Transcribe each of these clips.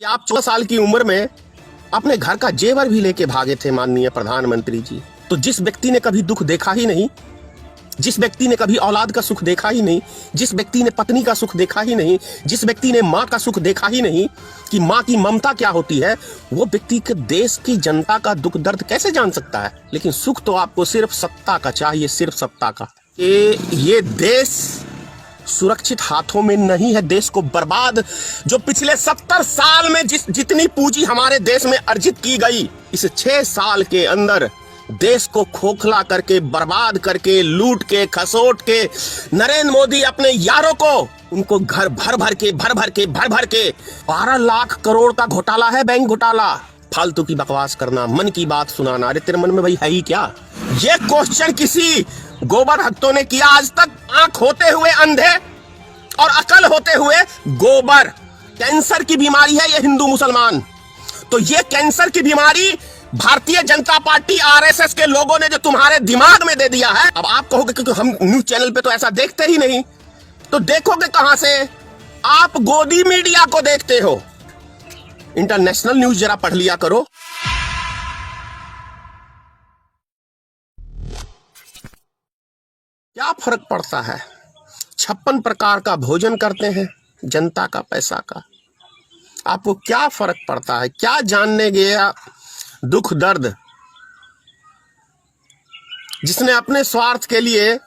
कि आप 14 साल की उम्र में अपने घर का जेवर भी लेके भागे थे माननीय प्रधानमंत्री जी। तो जिस व्यक्ति ने कभी दुख देखा ही नहीं, जिस व्यक्ति ने कभी औलाद का सुख देखा ही नहीं, जिस व्यक्ति ने पत्नी का सुख देखा ही नहीं, जिस व्यक्ति ने माँ का सुख देखा ही नहीं कि माँ की ममता क्या होती है, वो व्यक्ति के देश की जनता का दुख दर्द कैसे जान सकता है। लेकिन सुख तो आपको सिर्फ सत्ता का चाहिए, सिर्फ सत्ता का। ये देश सुरक्षित हाथों में नहीं है। देश को बर्बाद, जो पिछले 70 साल में जितनी पूंजी हमारे देश में अर्जित की गई, इस 6 साल के अंदर देश को खोखला करके, बर्बाद करके, लूट के, खसोट के नरेंद्र मोदी अपने यारों को, उनको घर भर भर के 12 लाख करोड़ का घोटाला है, बैंक घोटाला। फालतू की बकवास करना, मन की बात सुनाना, अरे तेरे मन में भाई है ही क्या? ये क्वेश्चन किसी गोबर भक्तों ने किया आज तक? आंख होते हुए अंधे और अकल होते हुए गोबर। कैंसर की बीमारी है ये हिंदू मुसलमान। तो ये कैंसर की बीमारी भारतीय जनता पार्टी आरएसएस के लोगों ने जो तुम्हारे दिमाग में दे दिया है। अब आप कहोगे कि हम न्यूज चैनल पे तो ऐसा देखते ही नहीं, तो देखोगे कहां से? आप गोदी मीडिया को देखते हो। इंटरनेशनल न्यूज जरा पढ़ लिया करो। क्या फर्क पड़ता है? 56 प्रकार का भोजन करते हैं जनता का पैसा का। आपको क्या फर्क पड़ता है? क्या जानने गया दुख दर्द? जिसने अपने स्वार्थ के लिए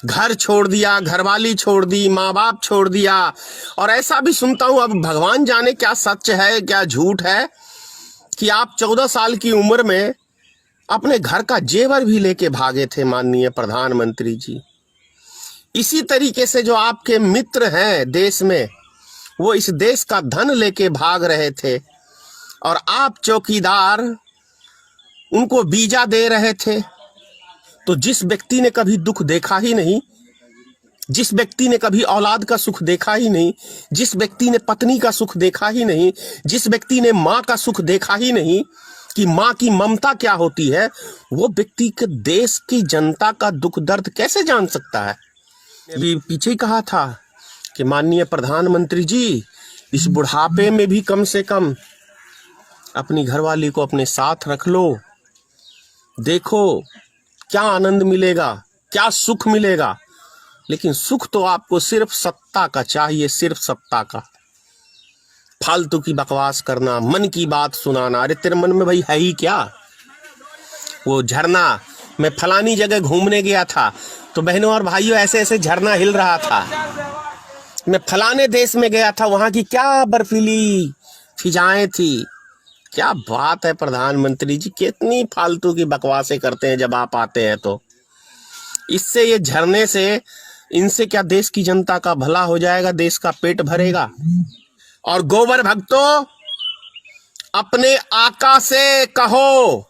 घर छोड़ दिया, घरवाली छोड़ दी, माँ बाप छोड़ दिया। और ऐसा भी सुनता हूं, अब भगवान जाने क्या सच है क्या झूठ है, कि आप 14 साल की उम्र में अपने घर का जेवर भी लेके भागे थे माननीय प्रधानमंत्री जी। इसी तरीके से जो आपके मित्र हैं देश में, वो इस देश का धन लेके भाग रहे थे और आप चौकीदार उनको वीजा दे रहे थे। तो जिस व्यक्ति ने कभी दुख देखा ही नहीं, जिस व्यक्ति ने कभी औलाद का सुख देखा ही नहीं, जिस व्यक्ति ने पत्नी का सुख देखा ही नहीं, जिस व्यक्ति ने माँ का सुख देखा ही नहीं कि माँ की ममता क्या होती है, वो व्यक्ति के देश की जनता का दुख दर्द कैसे जान सकता है? अभी पीछे ही कहा था कि माननीय प्रधानमंत्री जी, इस बुढ़ापे में भी कम से कम अपनी घरवाली को अपने साथ रख लो। देखो क्या आनंद मिलेगा, क्या सुख मिलेगा। लेकिन सुख तो आपको सिर्फ सत्ता का चाहिए, सिर्फ सत्ता का। फालतू की बकवास करना, मन की बात सुनाना, अरे तेरे मन में भाई है ही क्या? वो झरना, मैं फलानी जगह घूमने गया था तो बहनों और भाइयों ऐसे ऐसे झरना हिल रहा था। मैं फलाने देश में गया था, वहां की क्या बर्फीली फिजाएं थी। क्या बात है प्रधानमंत्री जी, कितनी फालतू की बकवासें करते हैं जब आप आते हैं तो। इससे, ये झरने से, इनसे क्या देश की जनता का भला हो जाएगा, देश का पेट भरेगा? और गोबर भक्तों, अपने आका से कहो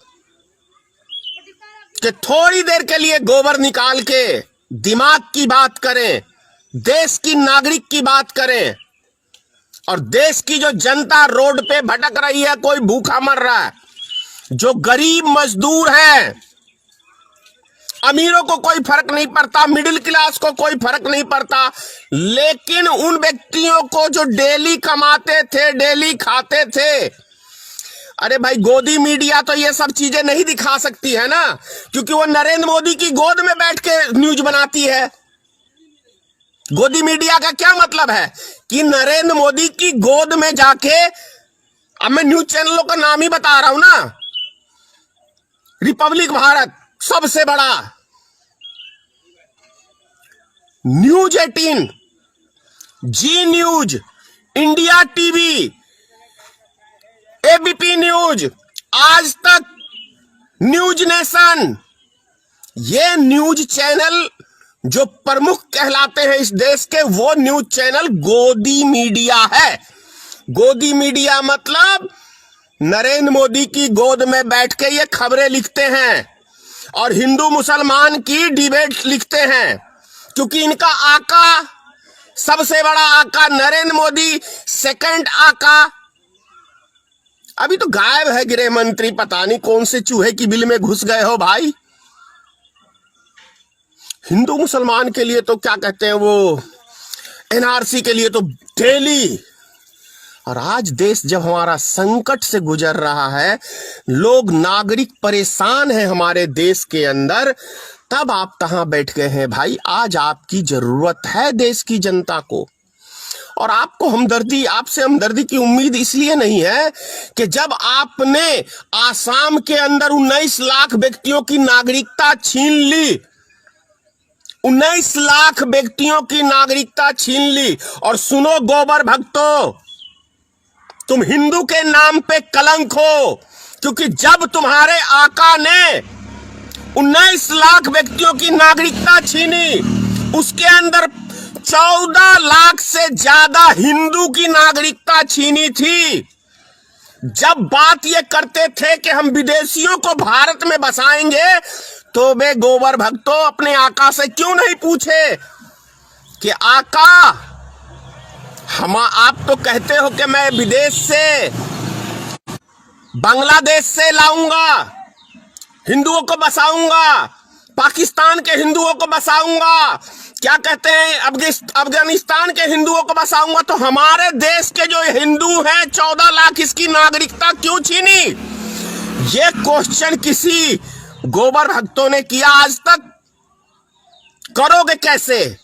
कि थोड़ी देर के लिए गोबर निकाल के दिमाग की बात करें, देश की नागरिक की बात करें। और देश की जो जनता रोड पे भटक रही है, कोई भूखा मर रहा है, जो गरीब मजदूर है, अमीरों को कोई फर्क नहीं पड़ता, मिडिल क्लास को कोई फर्क नहीं पड़ता, लेकिन उन व्यक्तियों को जो डेली कमाते थे, डेली खाते थे, अरे भाई गोदी मीडिया तो ये सब चीजें नहीं दिखा सकती है ना, क्योंकि वो नरेंद्र मोदी की गोद में बैठ के न्यूज बनाती है। गोदी मीडिया का क्या मतलब है कि नरेंद्र मोदी की गोद में जाके, अब मैं न्यूज चैनलों का नाम ही बता रहा हूं ना, रिपब्लिक भारत सबसे बड़ा, news 18, Zee news, India TV, ABP news, Aaj Tak, news nation, ये न्यूज चैनल जो प्रमुख कहलाते हैं इस देश के, वो न्यूज चैनल गोदी मीडिया है। गोदी मीडिया मतलब नरेंद्र मोदी की गोद में बैठ के ये खबरें लिखते हैं और हिंदू मुसलमान की डिबेट लिखते हैं, क्योंकि इनका आका, सबसे बड़ा आका नरेंद्र मोदी, सेकंड आका अभी तो गायब है गृह मंत्री, पता नहीं कौन से चूहे की बिल में घुस गए हो भाई। हिंदू मुसलमान के लिए तो क्या कहते हैं वो, एनआरसी के लिए तो डेली और आज देश जब हमारा संकट से गुजर रहा है, लोग नागरिक परेशान हैं हमारे देश के अंदर, तब आप कहां बैठ गए हैं भाई? आज आपकी जरूरत है देश की जनता को, और आपको हमदर्दी, आपसे हमदर्दी की उम्मीद इसलिए नहीं है कि जब आपने आसाम के अंदर 19 लाख व्यक्तियों की नागरिकता छीन ली, 19 लाख व्यक्तियों की नागरिकता छीन ली, और सुनो गोबर भक्तों, तुम हिंदू के नाम पे कलंक हो, क्योंकि जब तुम्हारे आका ने 19 लाख व्यक्तियों की नागरिकता छीनी, उसके अंदर 14 लाख से ज्यादा हिंदू की नागरिकता छीनी थी। जब बात ये करते थे कि हम विदेशियों को भारत में बसाएंगे, तो वे गोबर भक्तों अपने आका से क्यों नहीं पूछे कि आका, हम, आप तो कहते हो कि मैं विदेश से, बांग्लादेश से लाऊंगा, हिंदुओं को बसाऊंगा, पाकिस्तान के हिंदुओं को बसाऊंगा, क्या कहते हैं, अफगानिस्तान के हिंदुओं को बसाऊंगा, तो हमारे देश के जो हिंदू हैं 14 लाख, इसकी नागरिकता क्यों छीनी? ये क्वेश्चन किसी गोबर भक्तों ने किया आज तक? करोगे कैसे?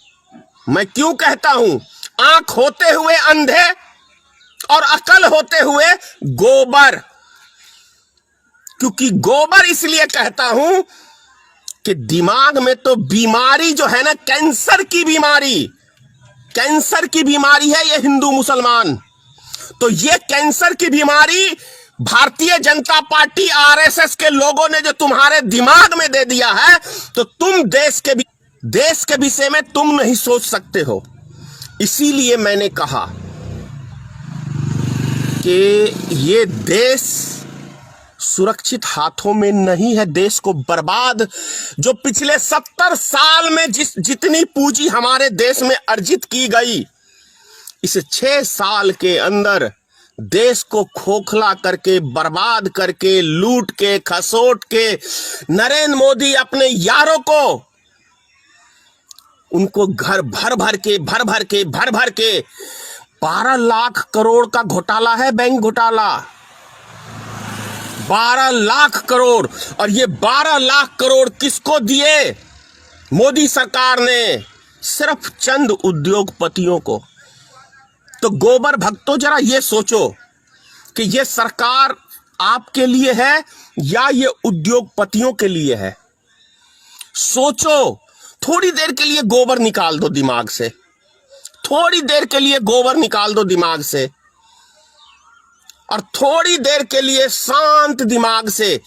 मैं क्यों कहता हूं, आंख होते हुए अंधे और अकल होते हुए गोबर। क्योंकि गोबर इसलिए कहता हूं कि दिमाग में तो बीमारी जो है ना, कैंसर की बीमारी है ये हिंदू मुसलमान। तो ये कैंसर की बीमारी भारतीय जनता पार्टी आरएसएस के लोगों ने जो तुम्हारे दिमाग में दे दिया है, तो तुम देश के विषय में तुम नहीं सोच सकते हो। इसीलिए मैंने कहा कि ये देश सुरक्षित हाथों में नहीं है। देश को बर्बाद, जो पिछले 70 साल में जितनी पूंजी हमारे देश में अर्जित की गई, इस 6 साल के अंदर देश को खोखला करके, बर्बाद करके, लूट के, खसोट के, नरेंद्र मोदी अपने यारों को, उनको घर भर भर के 12 लाख करोड़ का घोटाला है, बैंक घोटाला, 12 लाख करोड़। और ये 12 लाख करोड़ किसको दिए? मोदी सरकार ने सिर्फ चंद उद्योगपतियों को। तो गोबर भक्तों, जरा ये सोचो कि ये सरकार आपके लिए है या ये उद्योगपतियों के लिए है? सोचो, थोड़ी देर के लिए गोबर निकाल दो दिमाग से, थोड़ी देर के लिए गोबर निकाल दो दिमाग से, और थोड़ी देर के लिए शांत दिमाग से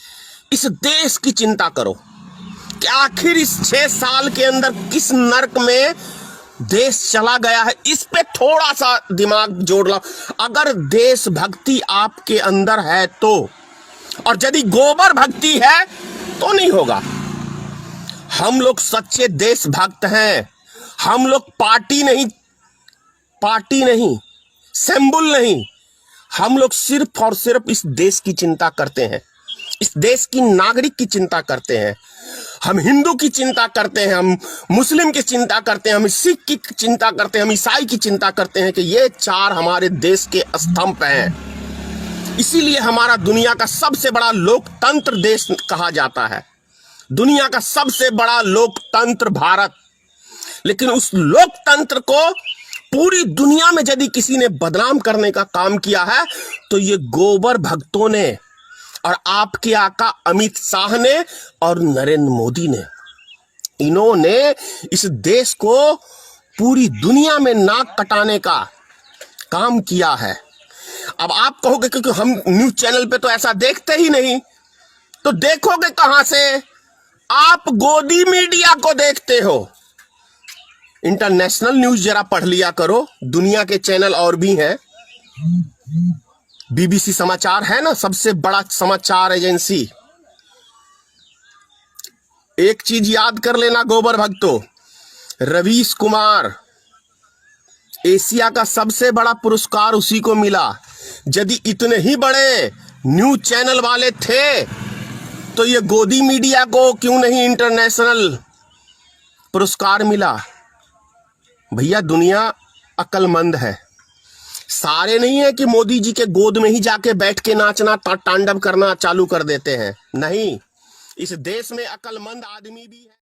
इस देश की चिंता करो कि आखिर इस 6 साल के अंदर किस नर्क में देश चला गया है। इस पे थोड़ा सा दिमाग जोड़ लो, अगर देशभक्ति आपके अंदर है तो। और यदि गोबर भक्ति है तो नहीं होगा। हम लोग सच्चे देशभक्त हैं। हम लोग पार्टी नहीं, सिंबल नहीं, हम लोग सिर्फ और सिर्फ इस देश की चिंता करते हैं, इस देश की नागरिक की चिंता करते हैं। हम हिंदू की चिंता करते हैं, हम मुस्लिम की चिंता करते हैं, हम सिख की चिंता करते हैं, हम ईसाई की चिंता करते हैं कि ये 4 हमारे देश के स्तंभ हैं। इसीलिए हमारा दुनिया का सबसे बड़ा लोकतंत्र देश कहा जाता है, दुनिया का सबसे बड़ा लोकतंत्र भारत। लेकिन उस लोकतंत्र को पूरी दुनिया में यदि किसी ने बदनाम करने का काम किया है तो ये गोबर भक्तों ने, और आपके आका अमित शाह ने और नरेंद्र मोदी ने। इन्होंने इस देश को पूरी दुनिया में नाक कटाने का काम किया है। अब आप कहोगे क्योंकि हम न्यूज चैनल पे तो ऐसा देखते ही नहीं, तो देखोगे कहां से? आप गोदी मीडिया को देखते हो। इंटरनेशनल न्यूज जरा पढ़ लिया करो, दुनिया के चैनल और भी हैं। बीबीसी समाचार है ना, सबसे बड़ा समाचार एजेंसी। एक चीज याद कर लेना गोबर भक्तों, रवीश कुमार, एशिया का सबसे बड़ा पुरस्कार उसी को मिला। यदि इतने ही बड़े न्यूज चैनल वाले थे तो ये गोदी मीडिया को क्यों नहीं इंटरनेशनल पुरस्कार मिला? भैया दुनिया अक्लमंद है। सारे नहीं है कि मोदी जी के गोद में ही जाके बैठ के नाचना तांडव करना चालू कर देते हैं। नहीं, इस देश में अक्लमंद आदमी भी है।